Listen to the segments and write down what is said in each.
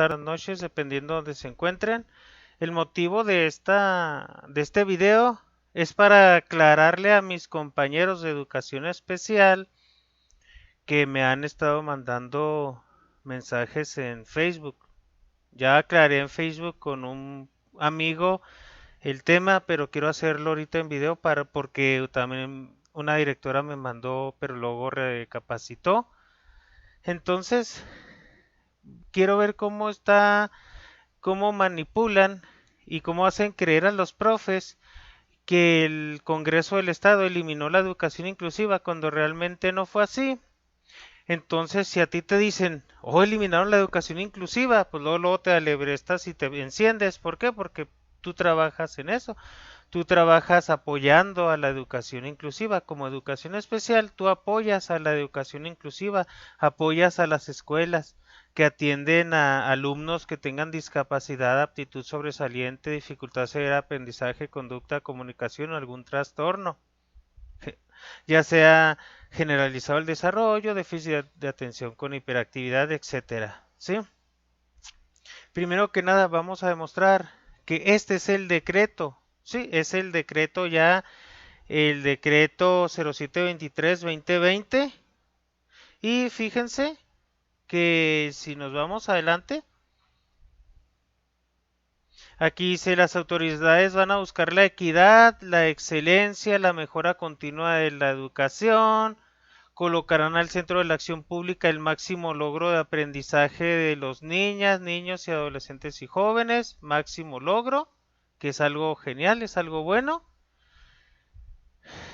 tardes, noches, dependiendo de donde se encuentren. El motivo de este video es para aclararle a mis compañeros de educación especial que me han estado mandando mensajes en Facebook. Ya aclaré en Facebook con un amigo el tema, pero quiero hacerlo ahorita en video porque también una directora me mandó, pero luego recapacitó. Entonces, quiero ver cómo manipulan y cómo hacen creer a los profes que el Congreso del Estado eliminó la educación inclusiva cuando realmente no fue así. Entonces, si a ti te dicen, oh, eliminaron la educación inclusiva, pues luego te alebrestas y te enciendes. ¿Por qué? Porque tú trabajas en eso. Tú trabajas apoyando a la educación inclusiva. Como educación especial, tú apoyas a la educación inclusiva, apoyas a las escuelas que atienden a alumnos que tengan discapacidad, aptitud sobresaliente, dificultad severa de aprendizaje, conducta, comunicación o algún trastorno, ya sea generalizado el desarrollo, déficit de atención con hiperactividad, etcétera. ¿Sí? Primero que nada, vamos a demostrar que este es el decreto. Sí, es el decreto ya, el decreto 0723-2020. Y fíjense que si nos vamos adelante, aquí dice las autoridades van a buscar la equidad, la excelencia, la mejora continua de la educación, colocarán al centro de la acción pública el máximo logro de aprendizaje de los niñas, niños y adolescentes y jóvenes, máximo logro, que es algo genial, es algo bueno.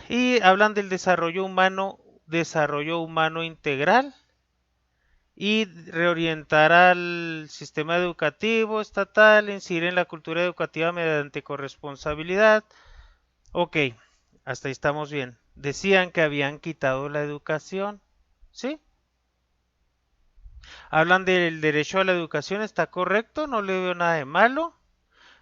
Y hablan del desarrollo humano integral y reorientar al sistema educativo estatal, incidir en la cultura educativa mediante corresponsabilidad. Ok, hasta ahí estamos bien. Decían que habían quitado la educación, ¿sí? Hablan del derecho a la educación, está correcto, no le veo nada de malo.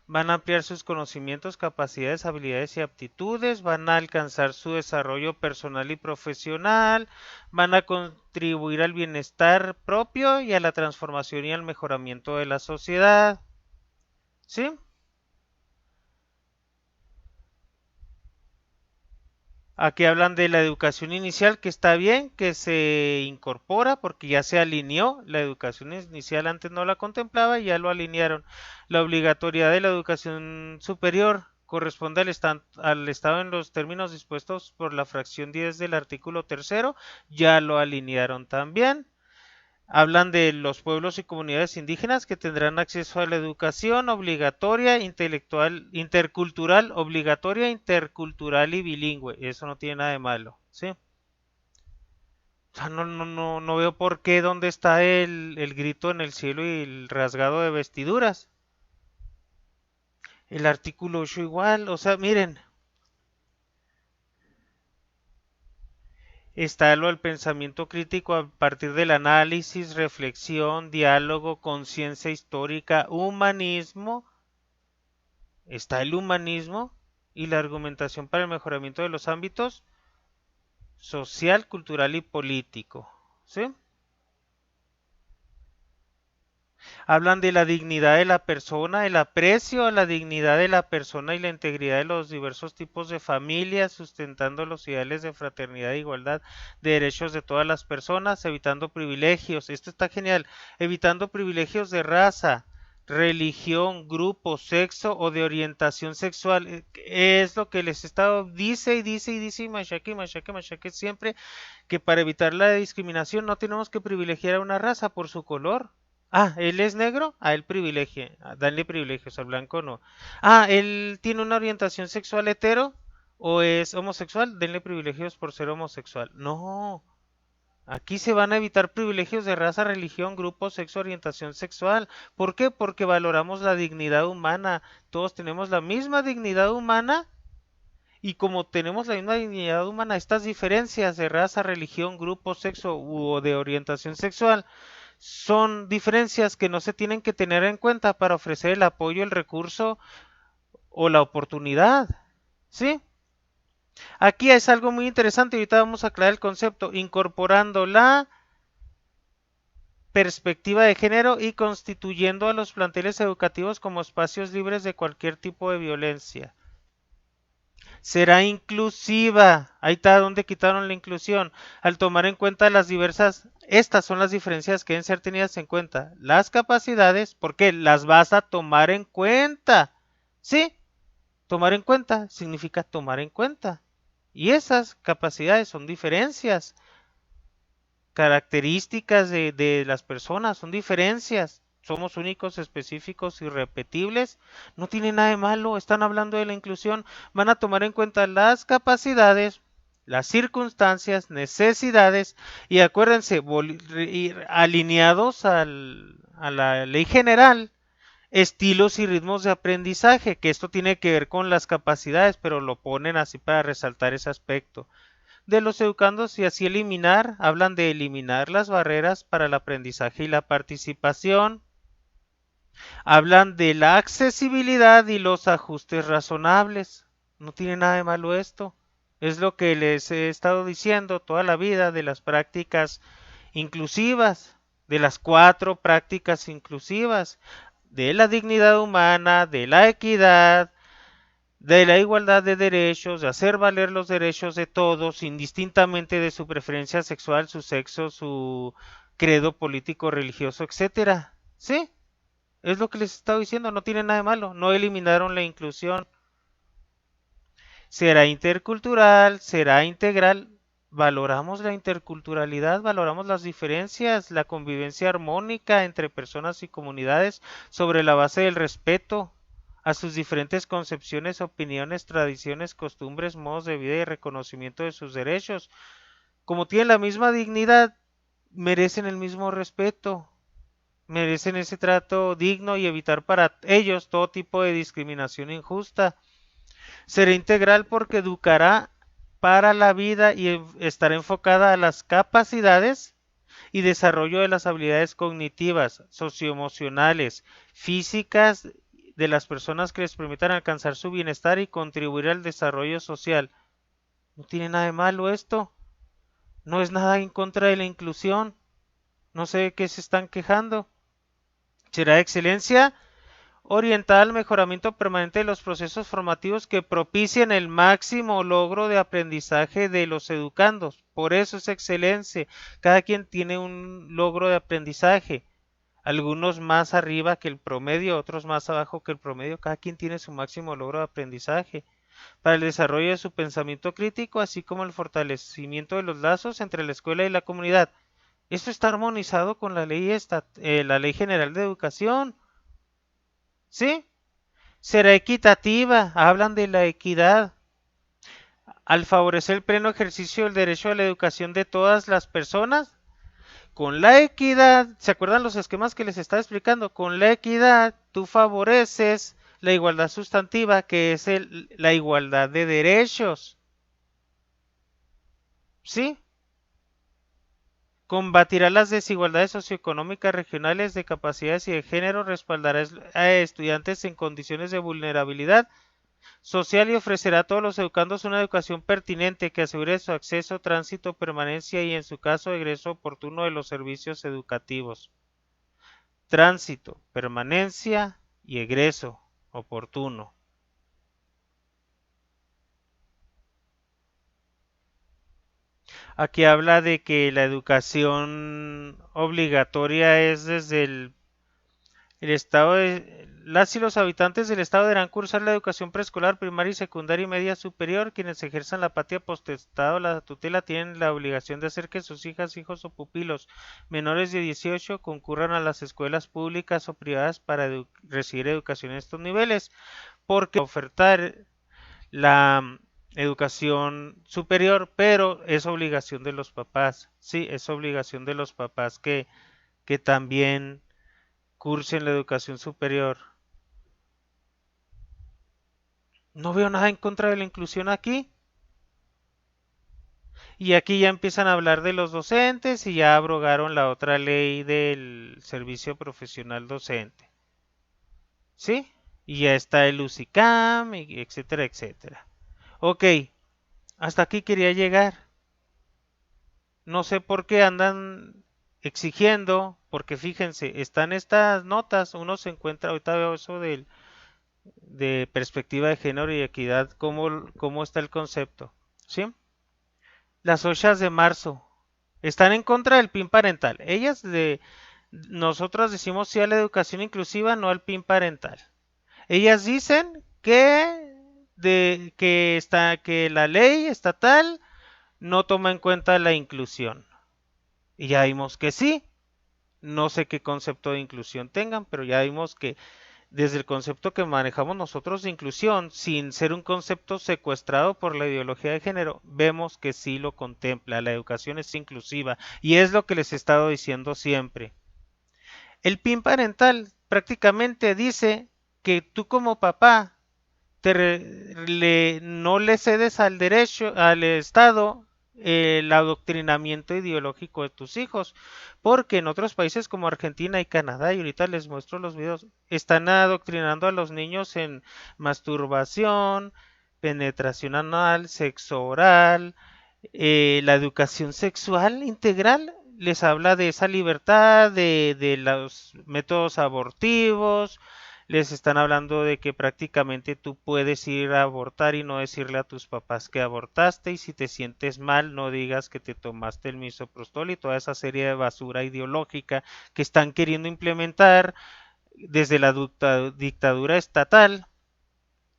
Van a ampliar sus conocimientos, capacidades, habilidades y aptitudes, van a alcanzar su desarrollo personal y profesional, van a contribuir al bienestar propio y a la transformación y al mejoramiento de la sociedad. ¿Sí? Aquí hablan de la educación inicial, que está bien, que se incorpora porque ya se alineó. La educación inicial antes no la contemplaba y ya lo alinearon. La obligatoriedad de la educación superior corresponde al Estado en los términos dispuestos por la fracción 10 del artículo tercero, ya lo alinearon también. Hablan de los pueblos y comunidades indígenas que tendrán acceso a la educación obligatoria, intelectual, intercultural, obligatoria, intercultural y bilingüe. Eso no tiene nada de malo, ¿sí? O sea, no veo por qué, dónde está el grito en el cielo y el rasgado de vestiduras. El artículo 8 igual, o sea, miren, está lo del pensamiento crítico a partir del análisis, reflexión, diálogo, conciencia histórica, humanismo. Está el humanismo y la argumentación para el mejoramiento de los ámbitos social, cultural y político. ¿Sí? Hablan de la dignidad de la persona, el aprecio a la dignidad de la persona y la integridad de los diversos tipos de familias, sustentando los ideales de fraternidad e igualdad de derechos de todas las personas, evitando privilegios. Esto está genial. Evitando privilegios de raza, religión, grupo, sexo o de orientación sexual. Es lo que les Estado dice y dice y dice y machaque siempre que para evitar la discriminación no tenemos que privilegiar a una raza por su color. Ah, él es negro, a él privilegio, danle privilegios, al blanco no. Ah, él tiene una orientación sexual hetero o es homosexual, denle privilegios por ser homosexual. No, aquí se van a evitar privilegios de raza, religión, grupo, sexo, orientación sexual. ¿Por qué? Porque valoramos la dignidad humana. Todos tenemos la misma dignidad humana y como tenemos la misma dignidad humana, estas diferencias de raza, religión, grupo, sexo o de orientación sexual son diferencias que no se tienen que tener en cuenta para ofrecer el apoyo, el recurso o la oportunidad. ¿Sí? Aquí es algo muy interesante, ahorita vamos a aclarar el concepto, incorporando la perspectiva de género y constituyendo a los planteles educativos como espacios libres de cualquier tipo de violencia. Será inclusiva. Ahí está donde quitaron la inclusión. Al tomar en cuenta las diversas, estas son las diferencias que deben ser tenidas en cuenta. Las capacidades, porque las vas a tomar en cuenta. ¿Sí? Tomar en cuenta significa tomar en cuenta. Y esas capacidades son diferencias. Características de las personas, son diferencias. Somos únicos, específicos, irrepetibles. No tiene nada de malo. Están hablando de la inclusión. Van a tomar en cuenta las capacidades, las circunstancias, necesidades y acuérdense, alineados a la ley general, estilos y ritmos de aprendizaje, que esto tiene que ver con las capacidades, pero lo ponen así para resaltar ese aspecto de los educandos y así hablan de eliminar las barreras para el aprendizaje y la participación, hablan de la accesibilidad y los ajustes razonables. No tiene nada de malo esto. Es lo que les he estado diciendo toda la vida de las prácticas inclusivas, de las 4 prácticas inclusivas, de la dignidad humana, de la equidad, de la igualdad de derechos, de hacer valer los derechos de todos, indistintamente de su preferencia sexual, su sexo, su credo político, religioso, etcétera. ¿Sí? Es lo que les estaba diciendo, no tiene nada de malo, no eliminaron la inclusión. Será intercultural, será integral. Valoramos la interculturalidad, valoramos las diferencias, la convivencia armónica entre personas y comunidades sobre la base del respeto a sus diferentes concepciones, opiniones, tradiciones, costumbres, modos de vida y reconocimiento de sus derechos. Como tienen la misma dignidad, merecen el mismo respeto, merecen ese trato digno y evitar para ellos todo tipo de discriminación injusta. Será integral porque educará para la vida y estará enfocada a las capacidades y desarrollo de las habilidades cognitivas, socioemocionales, físicas de las personas que les permitan alcanzar su bienestar y contribuir al desarrollo social. No tiene nada de malo esto. No es nada en contra de la inclusión. No sé de qué se están quejando. Será de excelencia orientada al mejoramiento permanente de los procesos formativos que propicien el máximo logro de aprendizaje de los educandos. Por eso es excelencia. Cada quien tiene un logro de aprendizaje. Algunos más arriba que el promedio, otros más abajo que el promedio. Cada quien tiene su máximo logro de aprendizaje para el desarrollo de su pensamiento crítico, así como el fortalecimiento de los lazos entre la escuela y la comunidad. Esto está armonizado con la ley general de educación. ¿Sí? Será equitativa, hablan de la equidad, al favorecer el pleno ejercicio del derecho a la educación de todas las personas. Con la equidad, ¿se acuerdan los esquemas que les estaba explicando? Con la equidad tú favoreces la igualdad sustantiva, que es la igualdad de derechos. ¿Sí? Combatirá las desigualdades socioeconómicas regionales de capacidades y de género, respaldará a estudiantes en condiciones de vulnerabilidad social y ofrecerá a todos los educandos una educación pertinente que asegure su acceso, tránsito, permanencia y en su caso egreso oportuno de los servicios educativos. Tránsito, permanencia y egreso oportuno. Aquí habla de que la educación obligatoria es desde el estado de las y los habitantes del estado deberán cursar la educación preescolar, primaria y secundaria y media superior. Quienes ejerzan la patria potestad o la tutela tienen la obligación de hacer que sus hijas, hijos o pupilos menores de 18 concurran a las escuelas públicas o privadas para recibir educación en estos niveles, porque ofertar la educación superior, pero es obligación de los papás. Sí, es obligación de los papás que también cursen la educación superior. No veo nada en contra de la inclusión aquí. Y aquí ya empiezan a hablar de los docentes y ya abrogaron la otra ley del servicio profesional docente. ¿Sí? Y ya está el UCICAM, etcétera, etcétera. Ok, hasta aquí quería llegar. No sé por qué andan exigiendo porque fíjense, están estas notas, uno se encuentra, ahorita veo eso de perspectiva de género y equidad, cómo está el concepto, ¿sí? Las OSHAs de marzo están en contra del PIN parental. Nosotros decimos sí a la educación inclusiva, no al PIN parental. Ellas dicen que la ley estatal no toma en cuenta la inclusión. Y ya vimos que sí. No sé qué concepto de inclusión tengan, pero ya vimos que desde el concepto que manejamos nosotros de inclusión, sin ser un concepto secuestrado por la ideología de género, vemos que sí lo contempla. La educación es inclusiva y es lo que les he estado diciendo siempre. El PIN parental prácticamente dice que tú como papá no le cedes al Estado el adoctrinamiento ideológico de tus hijos, porque en otros países como Argentina y Canadá, y ahorita les muestro los videos, están adoctrinando a los niños en masturbación, penetración anal, sexo oral, la educación sexual integral. Les habla de esa libertad, de los métodos abortivos, les están hablando de que prácticamente tú puedes ir a abortar y no decirle a tus papás que abortaste, y si te sientes mal no digas que te tomaste el misoprostol y toda esa serie de basura ideológica que están queriendo implementar desde la dictadura estatal.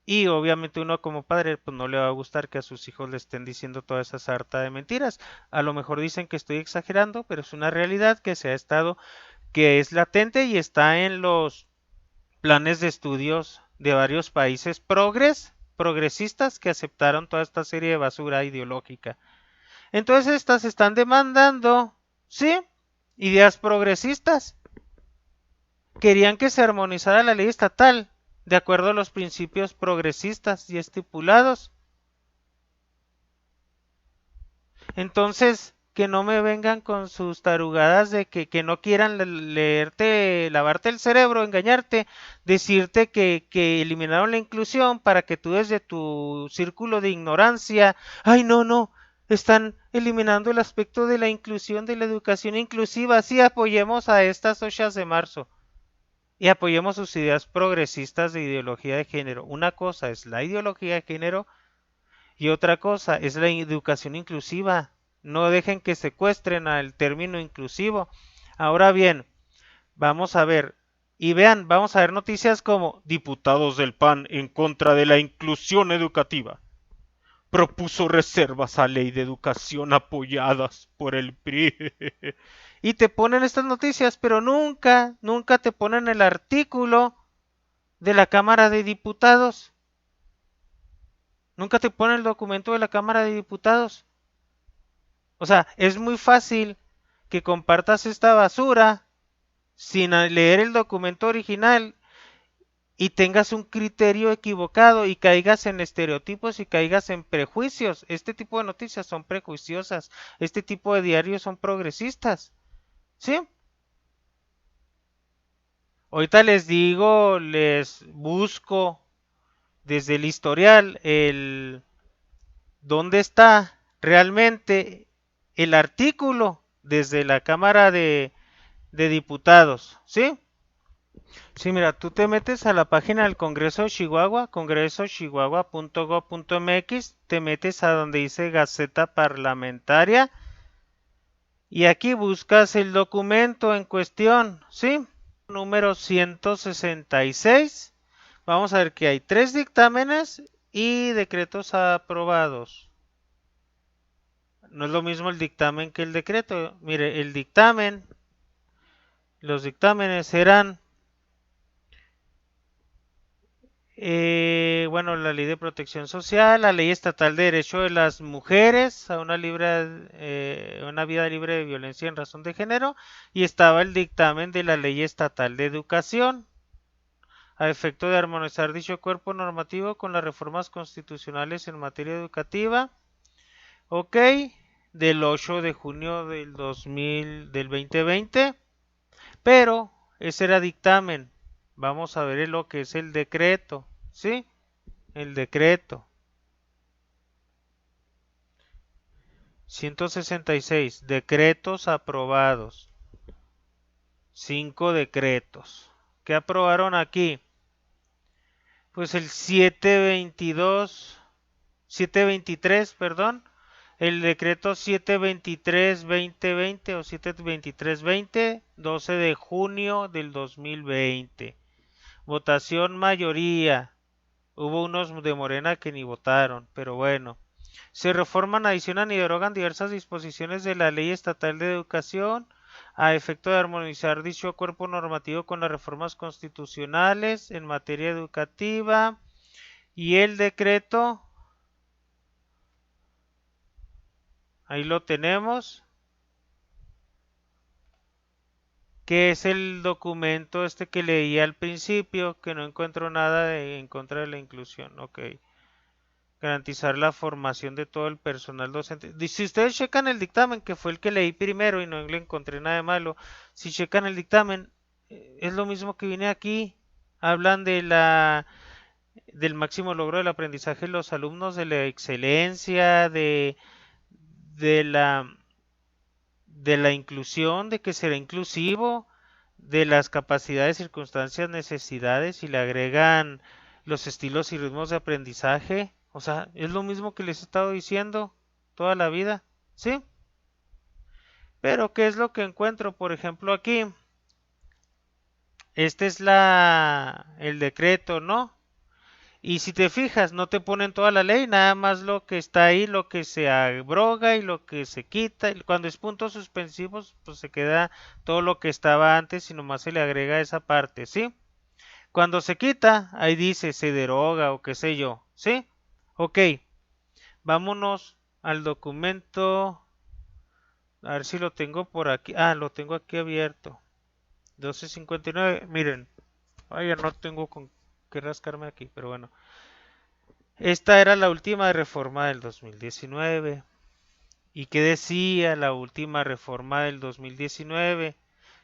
Y obviamente uno como padre pues no le va a gustar que a sus hijos le estén diciendo toda esa sarta de mentiras. A lo mejor dicen que estoy exagerando, pero es una realidad que es latente y está en los planes de estudios de varios países progresistas que aceptaron toda esta serie de basura ideológica. Entonces estas están demandando, ¿sí? Ideas progresistas. Querían que se armonizara la ley estatal de acuerdo a los principios progresistas y estipulados. Entonces, que no me vengan con sus tarugadas de que no quieran lavarte el cerebro, engañarte, decirte que eliminaron la inclusión para que tú desde tu círculo de ignorancia, ay no, no, están eliminando el aspecto de la inclusión, de la educación inclusiva, sí apoyemos a estas OSHAs de marzo y apoyemos sus ideas progresistas de ideología de género. Una cosa es la ideología de género y otra cosa es la educación inclusiva. No dejen que secuestren al término inclusivo. Ahora bien, vamos a ver. Y vean, vamos a ver noticias como diputados del PAN en contra de la inclusión educativa. Propuso reservas a ley de educación apoyadas por el PRI. Y te ponen estas noticias, pero nunca te ponen el artículo de la Cámara de Diputados. Nunca te ponen el documento de la Cámara de Diputados. O sea, es muy fácil que compartas esta basura sin leer el documento original y tengas un criterio equivocado y caigas en estereotipos y caigas en prejuicios. Este tipo de noticias son prejuiciosas. Este tipo de diarios son progresistas. ¿Sí? Ahorita les digo, les busco desde el historial dónde está realmente el artículo desde la Cámara de Diputados, ¿sí? Sí, mira, tú te metes a la página del Congreso de Chihuahua, congresochihuahua.gov.mx, te metes a donde dice Gaceta Parlamentaria y aquí buscas el documento en cuestión, ¿sí? Número 166. Vamos a ver que hay 3 dictámenes y decretos aprobados. No es lo mismo el dictamen que el decreto. Mire, los dictámenes eran, bueno, la ley de protección social, la ley estatal de derecho de las mujeres a una vida libre de violencia en razón de género, y estaba el dictamen de la ley estatal de educación, a efecto de armonizar dicho cuerpo normativo con las reformas constitucionales en materia educativa, ok, del 8 de junio del 2020, pero ese era dictamen. Vamos a ver lo que es el decreto, ¿sí? El decreto 166, decretos aprobados, 5 decretos. ¿Qué aprobaron aquí? Pues el 723, perdón, el decreto 723-2020 o 723-20, 12 de junio del 2020. Votación mayoría. Hubo unos de Morena que ni votaron, pero bueno. Se reforman, adicionan y derogan diversas disposiciones de la Ley Estatal de Educación a efecto de armonizar dicho cuerpo normativo con las reformas constitucionales en materia educativa. Y el decreto, ahí lo tenemos, que es el documento este que leí al principio, que no encuentro nada en contra de la inclusión. Ok. Garantizar la formación de todo el personal docente. Si ustedes checan el dictamen, que fue el que leí primero y no le encontré nada de malo, si checan el dictamen, es lo mismo que viene aquí. Hablan del máximo logro del aprendizaje de los alumnos, de la excelencia, de la, de la inclusión, de que será inclusivo, de las capacidades, circunstancias, necesidades, y le agregan los estilos y ritmos de aprendizaje. O sea, es lo mismo que les he estado diciendo toda la vida, ¿sí? Pero ¿qué es lo que encuentro? Por ejemplo, aquí, este es el decreto, ¿no? Y si te fijas, no te ponen toda la ley, nada más lo que está ahí, lo que se abroga y lo que se quita. Y cuando es puntos suspensivos, pues se queda todo lo que estaba antes y nomás se le agrega esa parte, ¿sí? Cuando se quita, ahí dice se deroga o qué sé yo, ¿sí? Ok, vámonos al documento. A ver si lo tengo por aquí. Ah, lo tengo aquí abierto. 1259. Miren, ya no tengo con qué rascarme aquí, pero bueno. Esta era la última reforma del 2019. ¿Y qué decía la última reforma del 2019?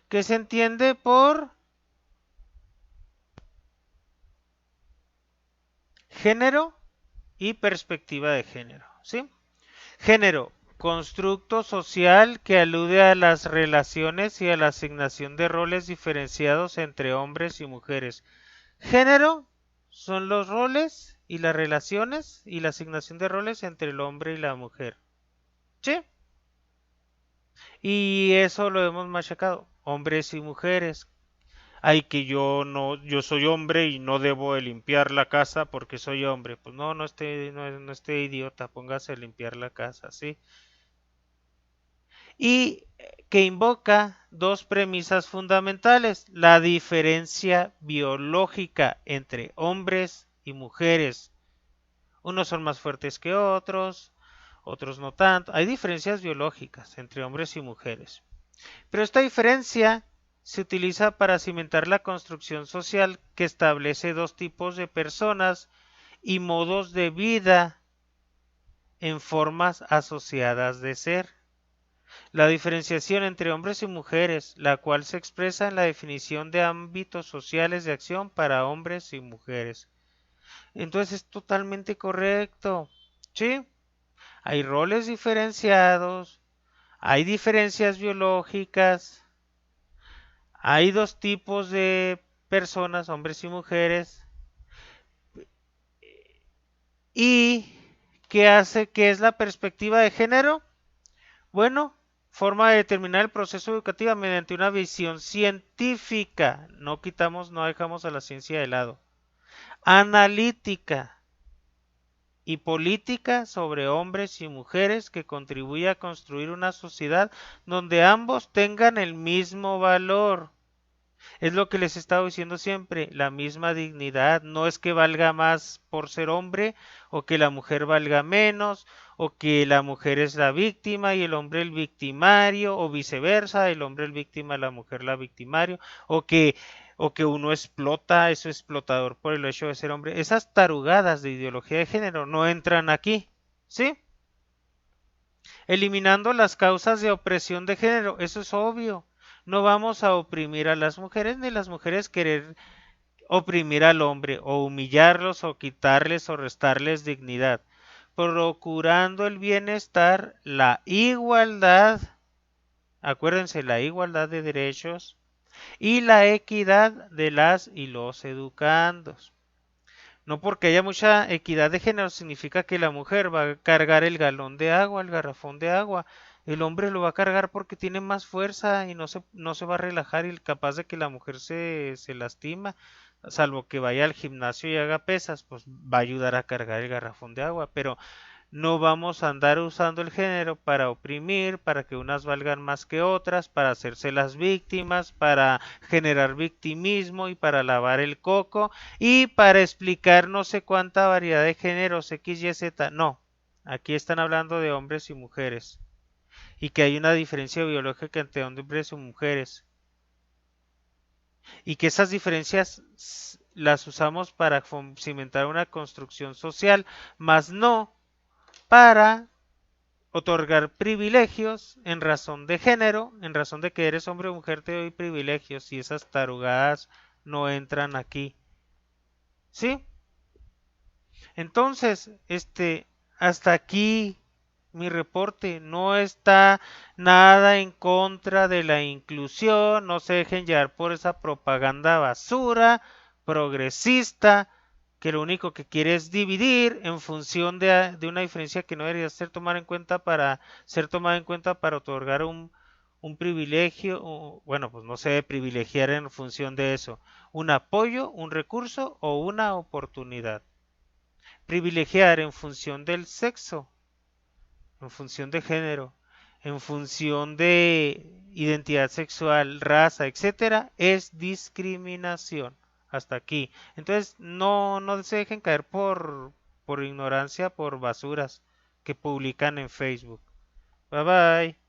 Que se entiende por género y perspectiva de género, ¿sí? Género, constructo social que alude a las relaciones y a la asignación de roles diferenciados entre hombres y mujeres. Género son los roles y las relaciones y la asignación de roles entre el hombre y la mujer. ¿Sí? Y eso lo hemos machacado. Hombres y mujeres. Ay, que yo no, yo soy hombre y no debo de limpiar la casa porque soy hombre. Pues no, no esté idiota, póngase a limpiar la casa, ¿sí? Y que invoca dos premisas fundamentales: la diferencia biológica entre hombres y mujeres. Unos son más fuertes que otros, otros no tanto. Hay diferencias biológicas entre hombres y mujeres. Pero esta diferencia se utiliza para cimentar la construcción social que establece dos tipos de personas y modos de vida en formas asociadas de ser. La diferenciación entre hombres y mujeres, la cual se expresa en la definición de ámbitos sociales de acción para hombres y mujeres. Entonces es totalmente correcto. ¿Sí? Hay roles diferenciados, hay diferencias biológicas, hay dos tipos de personas, hombres y mujeres. ¿Y qué hace? ¿Qué es la perspectiva de género? Bueno, forma de determinar el proceso educativo mediante una visión científica. No quitamos, no dejamos a la ciencia de lado. Analítica y política sobre hombres y mujeres que contribuye a construir una sociedad donde ambos tengan el mismo valor. Es lo que les he estado diciendo siempre, la misma dignidad. No es que valga más por ser hombre o que la mujer valga menos o que la mujer es la víctima y el hombre el victimario o viceversa, el hombre el víctima, la mujer la victimario o que uno explota, es explotador por el hecho de ser hombre. Esas tarugadas de ideología de género no entran aquí, ¿sí? Eliminando las causas de opresión de género, eso es obvio. No vamos a oprimir a las mujeres ni las mujeres querer oprimir al hombre o humillarlos o quitarles o restarles dignidad, procurando el bienestar, la igualdad, acuérdense, la igualdad de derechos, y la equidad de las y los educandos. No porque haya mucha equidad de género significa que la mujer va a cargar el galón de agua, el garrafón de agua. El hombre lo va a cargar porque tiene más fuerza y no se va a relajar y capaz de que la mujer se lastima, salvo que vaya al gimnasio y haga pesas, pues va a ayudar a cargar el garrafón de agua. Pero no vamos a andar usando el género para oprimir, para que unas valgan más que otras, para hacerse las víctimas, para generar victimismo y para lavar el coco y para explicar no sé cuánta variedad de géneros X, Y, Z. No, aquí están hablando de hombres y mujeres y que hay una diferencia biológica entre hombres y mujeres y que esas diferencias las usamos para cimentar una construcción social, más no para otorgar privilegios en razón de género, en razón de que eres hombre o mujer te doy privilegios y esas tarugadas no entran aquí. ¿Sí? Entonces, hasta aquí mi reporte. No está nada en contra de la inclusión, no se dejen llevar por esa propaganda basura, progresista, que lo único que quiere es dividir en función de una diferencia que no debería ser tomada en cuenta para otorgar un privilegio, o, bueno, pues no se debe privilegiar en función de eso, un apoyo, un recurso o una oportunidad. Privilegiar en función del sexo, en función de género, en función de identidad sexual, raza, etcétera, es discriminación. Hasta aquí. Entonces, no se dejen caer por ignorancia, por basuras que publican en Facebook. Bye bye.